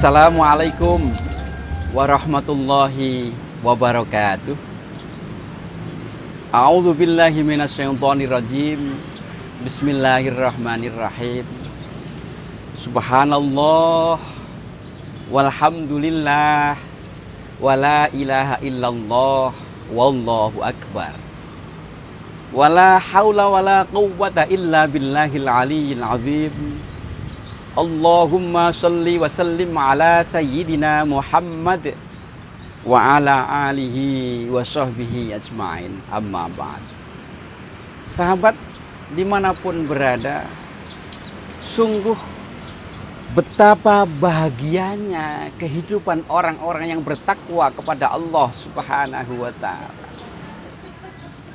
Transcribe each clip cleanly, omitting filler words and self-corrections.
Assalamualaikum warahmatullahi wabarakatuh. A'udzu billahi minasyaitonir rajim. Bismillahirrahmanirrahim. Subhanallah walhamdulillah wala ilaha illallah wallahu akbar. Wala haula wala quwwata illa billahil aliyyil azim. Allahumma shalli wa sallim ala sayyidina Muhammad wa ala alihi wa sahbihi ajma'in, amma ba'd. Sahabat dimanapun berada, sungguh betapa bahagianya kehidupan orang-orang yang bertakwa kepada Allah Subhanahu wa ta'ala.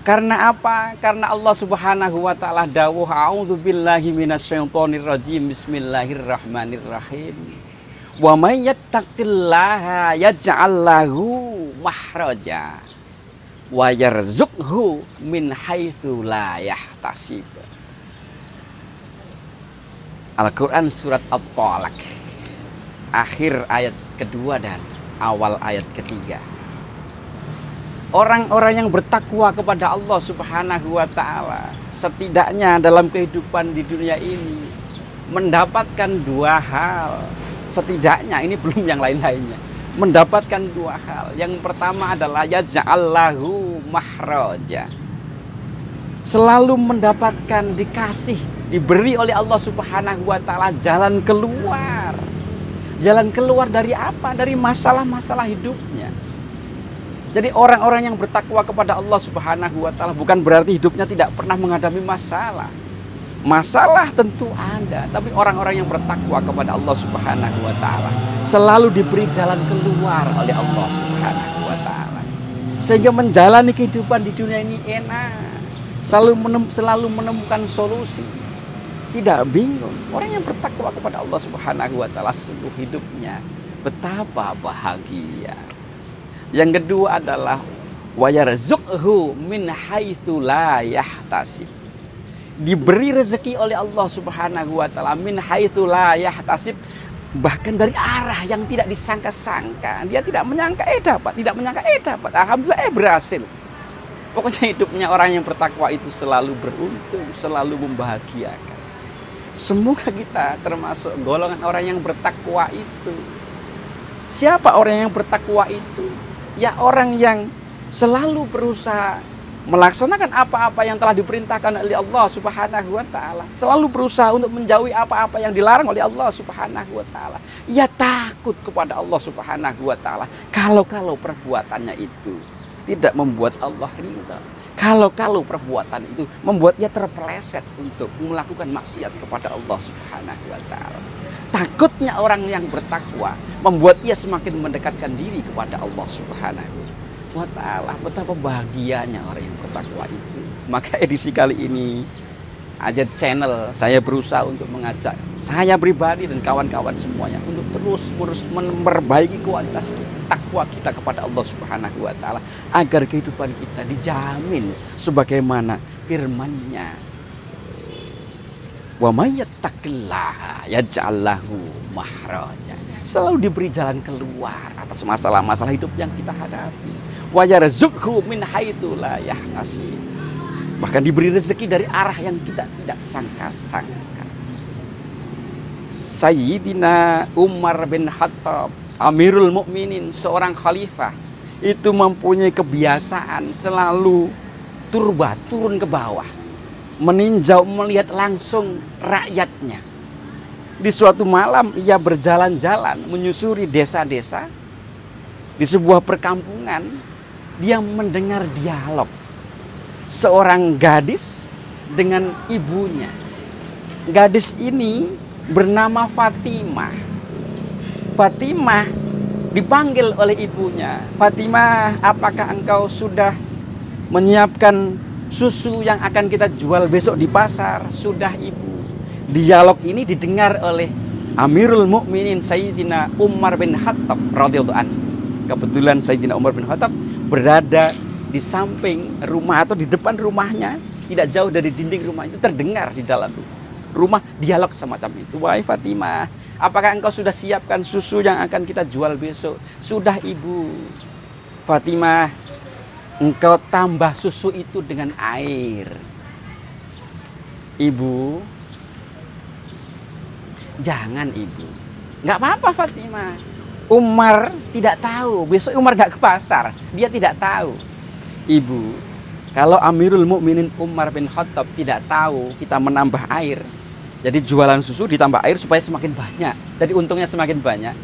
Karena apa? Karena Allah Subhanahu wa ta'ala dawuh, a'udzu billahi minasyaitonir rajim, bismillahirrahmanirrahim. Wa may yattaqillaha yaj'al lahu makhraja wa yarzuqhu min haitsu la yahtasib. Al-Quran surat At-Talaq, akhir ayat kedua dan awal ayat ketiga. Orang-orang yang bertakwa kepada Allah Subhanahu wa ta'ala setidaknya dalam kehidupan di dunia ini mendapatkan dua hal. Setidaknya, ini belum yang lain-lainnya. Mendapatkan dua hal. Yang pertama adalah yaj'allahu makhraja. Selalu mendapatkan, dikasih, diberi oleh Allah Subhanahu wa ta'ala jalan keluar. Jalan keluar dari apa? Dari masalah-masalah hidupnya. Jadi orang-orang yang bertakwa kepada Allah Subhanahu wa ta'ala bukan berarti hidupnya tidak pernah menghadapi masalah. Masalah tentu ada, tapi orang-orang yang bertakwa kepada Allah Subhanahu wa ta'ala selalu diberi jalan keluar oleh Allah Subhanahu wa ta'ala. Sehingga menjalani kehidupan di dunia ini enak. Selalu menemukan solusi. Tidak bingung. Orang yang bertakwa kepada Allah Subhanahu wa ta'ala seluruh hidupnya betapa bahagia. Yang kedua adalah wa yarzuqhu min haitsu la yahtasib. Diberi rezeki oleh Allah Subhanahu wa ta'ala min haitsu la yahtasib, bahkan dari arah yang tidak disangka-sangka. Dia tidak menyangka dapat, tidak menyangka dapat. Alhamdulillah berhasil. Pokoknya hidupnya orang yang bertakwa itu selalu beruntung, selalu membahagiakan. Semoga kita termasuk golongan orang yang bertakwa itu. Siapa orang yang bertakwa itu? Ya orang yang selalu berusaha melaksanakan apa-apa yang telah diperintahkan oleh Allah Subhanahu wa ta'ala. Selalu berusaha untuk menjauhi apa-apa yang dilarang oleh Allah Subhanahu wa ta'ala. Ya takut kepada Allah Subhanahu wa ta'ala. Kalau perbuatannya itu tidak membuat Allah ridha. Kalau perbuatan itu membuat ia terpeleset untuk melakukan maksiat kepada Allah Subhanahu wa ta'ala. Takutnya orang yang bertakwa membuat ia semakin mendekatkan diri kepada Allah Subhanahu wa ta'ala. Betapa bahagianya orang yang bertakwa itu. Maka edisi kali ini Ajat Channel saya berusaha untuk mengajak saya pribadi dan kawan-kawan semuanya untuk terus memperbaiki kualitas takwa kita kepada Allah Subhanahu wa ta'ala agar kehidupan kita dijamin sebagaimana firman-Nya. Wa may yattaqillaha yaj'al lahu makhraja. Selalu diberi jalan keluar atas masalah-masalah hidup yang kita hadapi. Wa yarzuqhu min haitsu la yahtasib. Bahkan diberi rezeki dari arah yang kita tidak sangka-sangka. Sayyidina Umar bin Khattab, Amirul Mukminin, seorang khalifah, itu mempunyai kebiasaan selalu turun ke bawah, meninjau, melihat langsung rakyatnya. Di suatu malam ia berjalan-jalan menyusuri desa-desa. Di sebuah perkampungan dia mendengar dialog seorang gadis dengan ibunya. Gadis ini bernama Fatimah. Fatimah dipanggil oleh ibunya. Fatimah, apakah engkau sudah menyiapkan susu yang akan kita jual besok di pasar? Sudah, ibu. Dialog ini didengar oleh Amirul Mukminin Sayyidina Umar bin Khattab radhiyallahu anhu. Kebetulan Sayyidina Umar bin Khattab berada di samping rumah atau di depan rumahnya, tidak jauh dari dinding rumah itu terdengar di dalam rumah dialog semacam itu. Wahai Fatimah, Apakah engkau sudah siapkan susu yang akan kita jual besok? Sudah, Ibu. Fatimah, engkau tambah susu itu dengan air. Ibu, jangan, Ibu. Nggak apa-apa, Fatimah. Umar tidak tahu. Besok Umar nggak ke pasar. Dia tidak tahu. Ibu, kalau Amirul Mukminin Umar bin Khattab tidak tahu kita menambah air, jadi jualan susu ditambah air supaya semakin banyak. Jadi untungnya semakin banyak.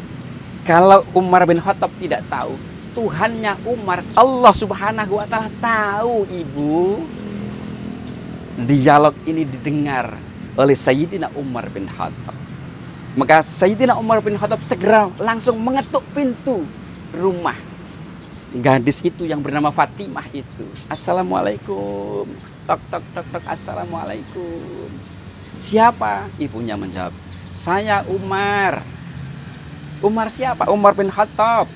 Kalau Umar bin Khattab tidak tahu, Tuhannya Umar, Allah Subhanahu wa Ta'ala tahu, Ibu. Dialog ini didengar oleh Sayyidina Umar bin Khattab. Maka Sayyidina Umar bin Khattab segera langsung mengetuk pintu rumah gadis itu yang bernama Fatimah itu. Assalamualaikum. Tok tok tok tok, assalamualaikum. Siapa? Ibunya menjawab, saya Umar. Umar siapa? Umar bin Khattab,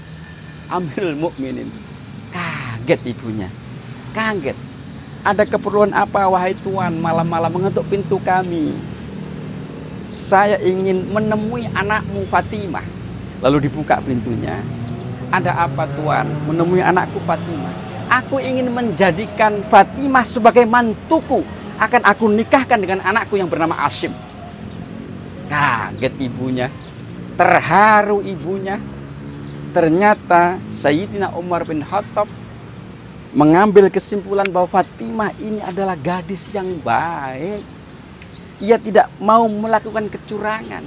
Amirul Mukminin. Kaget ibunya, kaget. Ada keperluan apa wahai Tuan malam-malam mengetuk pintu kami? Saya ingin menemui anakmu Fatimah. Lalu dibuka pintunya. Ada apa Tuan? Menemui anakku Fatimah. Aku ingin menjadikan Fatimah sebagai mantuku. Akan aku nikahkan dengan anakku yang bernama Hashim. Kaget ibunya, terharu ibunya. Ternyata Sayyidina Umar bin Khattab mengambil kesimpulan bahwa Fatimah ini adalah gadis yang baik. Ia tidak mau melakukan kecurangan.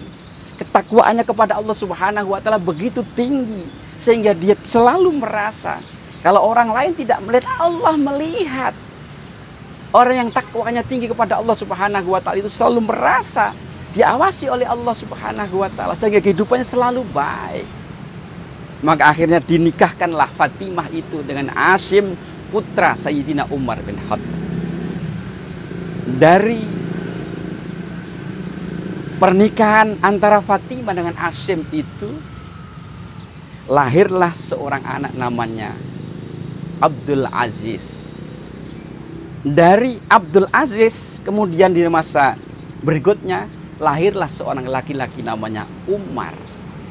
Ketakwaannya kepada Allah Subhanahu wa Ta'ala begitu tinggi sehingga dia selalu merasa kalau orang lain tidak melihat, Allah melihat. Orang yang takwanya tinggi kepada Allah Subhanahu wa Ta'ala itu selalu merasa diawasi oleh Allah Subhanahu wa Ta'ala sehingga kehidupannya selalu baik. Maka akhirnya dinikahkanlah Fatimah itu dengan Hashim, putra Sayyidina Umar bin Khattab. Dari pernikahan antara Fatimah dengan Hashim itu lahirlah seorang anak namanya Abdul Aziz. Dari Abdul Aziz kemudian di masa berikutnya lahirlah seorang laki-laki namanya Umar.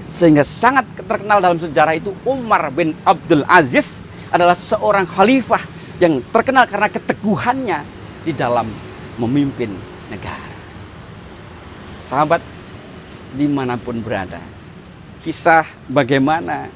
Sehingga sangat terkenal dalam sejarah itu Umar bin Abdul Aziz adalah seorang khalifah yang terkenal karena keteguhannya di dalam memimpin negara. Sahabat dimanapun berada, kisah bagaimana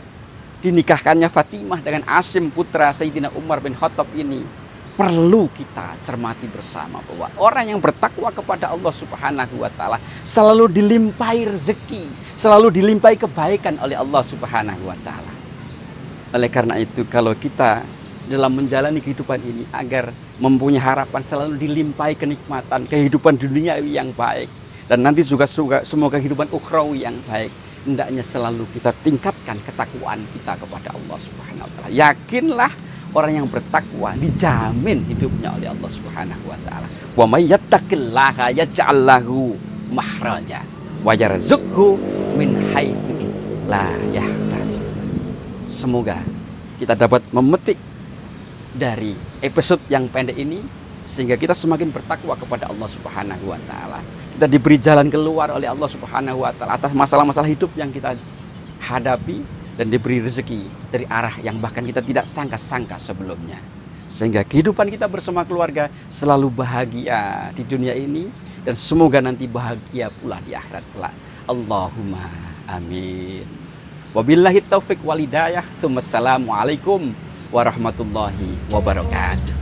dinikahkannya Fatimah dengan Hashim putra Sayyidina Umar bin Khattab ini perlu kita cermati bersama bahwa orang yang bertakwa kepada Allah Subhanahu wa Ta'ala selalu dilimpahi rezeki, selalu dilimpahi kebaikan oleh Allah Subhanahu wa Ta'ala. Oleh karena itu, kalau kita dalam menjalani kehidupan ini agar mempunyai harapan selalu dilimpahi kenikmatan kehidupan duniawi yang baik dan nanti juga semua kehidupan ukhrawi yang baik, hendaknya selalu kita tingkatkan ketakwaan kita kepada Allah Subhanahu wa Ta'ala. Yakinlah orang yang bertakwa dijamin hidupnya oleh Allah Subhanahu wa Ta'ala. Wa may yattaqillaha yaj'al lahu makhraja wa yarzuqhu min haitsu la yahtasib. Semoga kita dapat memetik dari episode yang pendek ini sehingga kita semakin bertakwa kepada Allah Subhanahu wa Ta'ala. Kita diberi jalan keluar oleh Allah Subhanahu wa Ta'ala atas masalah-masalah hidup yang kita hadapi dan diberi rezeki dari arah yang bahkan kita tidak sangka-sangka sebelumnya. Sehingga kehidupan kita bersama keluarga selalu bahagia di dunia ini dan semoga nanti bahagia pula di akhirat kelak. Allahumma amin. Wabillahi taufiq wal hidayah. Assalamualaikum warahmatullahi wabarakatuh.